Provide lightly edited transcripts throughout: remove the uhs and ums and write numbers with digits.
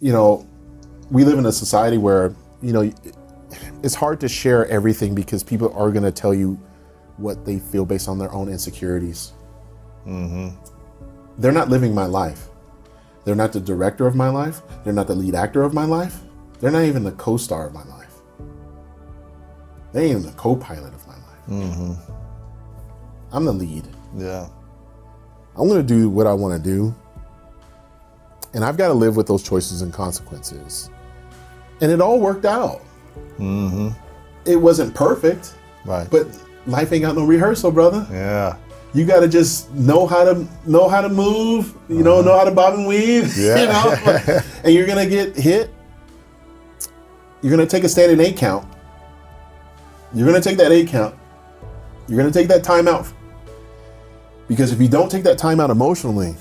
you know, we live in a society where, you know, it's hard to share everything because people are going to tell you what they feel based on their own insecurities. They're not living my life. They're not the director of my life. They're not the lead actor of my life. They're not even the co-star of my life. They ain't even the co-pilot of my life. I'm the lead. Yeah. I'm going to do what I want to do. And I've got to live with those choices and consequences. And it all worked out. It wasn't perfect. Right. But life ain't got no rehearsal, brother. Yeah. You got to just know how to move, you know how to bob and weave, Yeah. you know, and you're going to get hit. You're going to take a standing 8 count. You're going to take that 8 count. You're going to take that time out. Because if you don't take that time out emotionally,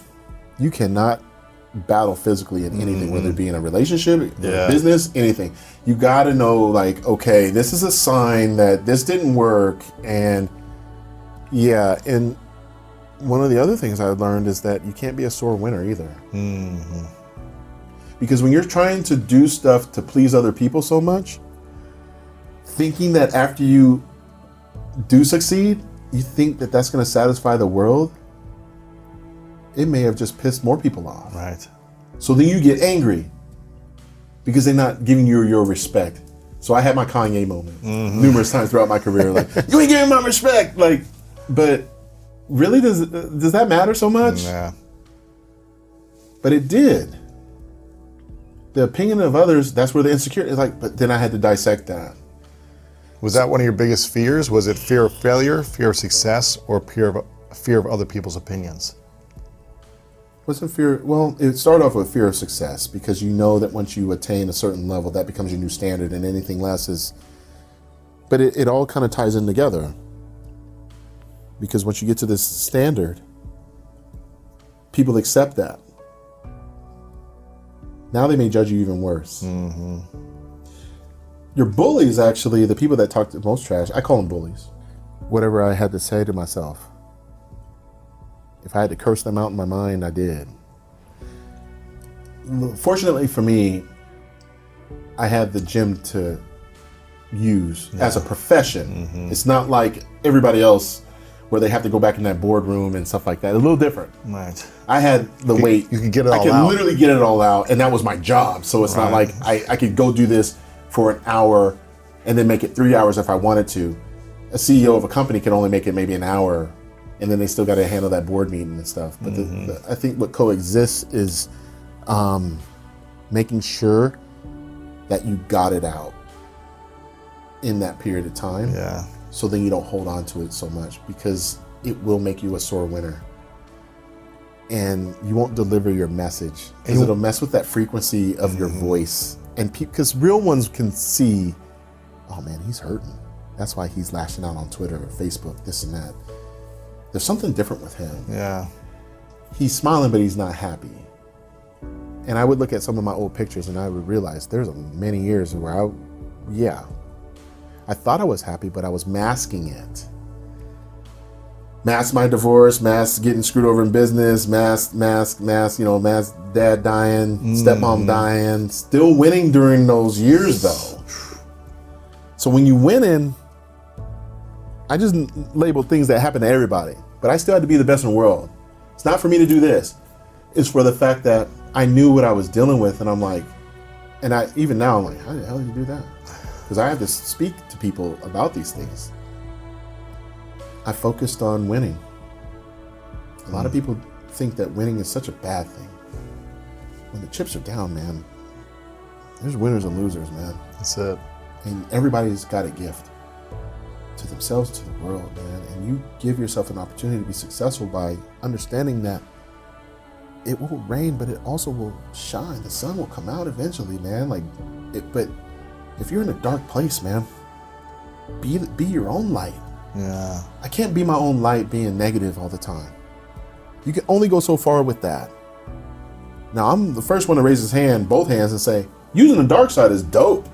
you cannot battle physically in anything, whether it be in a relationship, a business, anything. You got to know, like, okay, this is a sign that this didn't work. And yeah, and one of the other things I learned is that you can't be a sore winner either. Because when you're trying to do stuff to please other people so much, thinking that after you do succeed, you think that that's going to satisfy the world, it may have just pissed more people off. Right. So then you get angry because they're not giving you your respect. So I had my Kanye moment numerous times throughout my career. Like, you ain't giving my respect. Like, but really, does that matter so much? Yeah. But it did. The opinion of others, that's where the insecurity is like, but then I had to dissect that. Was that one of your biggest fears? Was it fear of failure, fear of success, or fear of other people's opinions? Wasn't fear, well, it started off with fear of success because you know that once you attain a certain level, that becomes your new standard and anything less is, but it all kind of ties in together. Because once you get to this standard, people accept that. Now they may judge you even worse. Your bullies, actually, the people that talk the most trash, I call them bullies. Whatever I had to say to myself, if I had to curse them out in my mind, I did. Fortunately for me, I had the gym to use as a profession. It's not like everybody else where they have to go back in that boardroom and stuff like that. A little different. Right. I had the weight. You could get it all out. I could literally get it all out, and that was my job. So it's not like I could go do this for an hour and then make it 3 hours if I wanted to. A CEO of a company can only make it maybe an hour, and then they still got to handle that board meeting and stuff. But I think what coexists is making sure that you got it out in that period of time. Yeah. So then you don't hold on to it so much, because it will make you a sore winner. And you won't deliver your message because it'll mess with that frequency of your voice. And because real ones can see, oh man, he's hurting. That's why he's lashing out on Twitter or Facebook, this and that. There's something different with him. Yeah. He's smiling, but he's not happy. And I would look at some of my old pictures and I would realize there's many years where I thought I was happy, but I was masking it. Mask my divorce, mask getting screwed over in business, mask, dad dying, stepmom dying, still winning during those years though. So when you winning, I just labeled things that happen to everybody, but I still had to be the best in the world. It's not for me to do this. It's for the fact that I knew what I was dealing with, and I'm like, even now I'm like, how the hell did you do that? Because I have to speak to people about these things. I focused on winning. A lot of people think that winning is such a bad thing. When the chips are down, man, there's winners and losers, man. That's it. And everybody's got a gift to themselves, to the world, man. And you give yourself an opportunity to be successful by understanding that it will rain, but it also will shine. The sun will come out eventually, man. But if you're in a dark place, man, be your own light. Yeah. I can't be my own light being negative all the time. You can only go so far with that. Now, I'm the first one to raise his hand, both hands, and say, using the dark side is dope.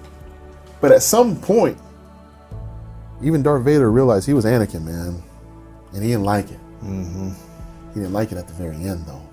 But at some point, even Darth Vader realized he was Anakin, man. And he didn't like it. He didn't like it at the very end, though.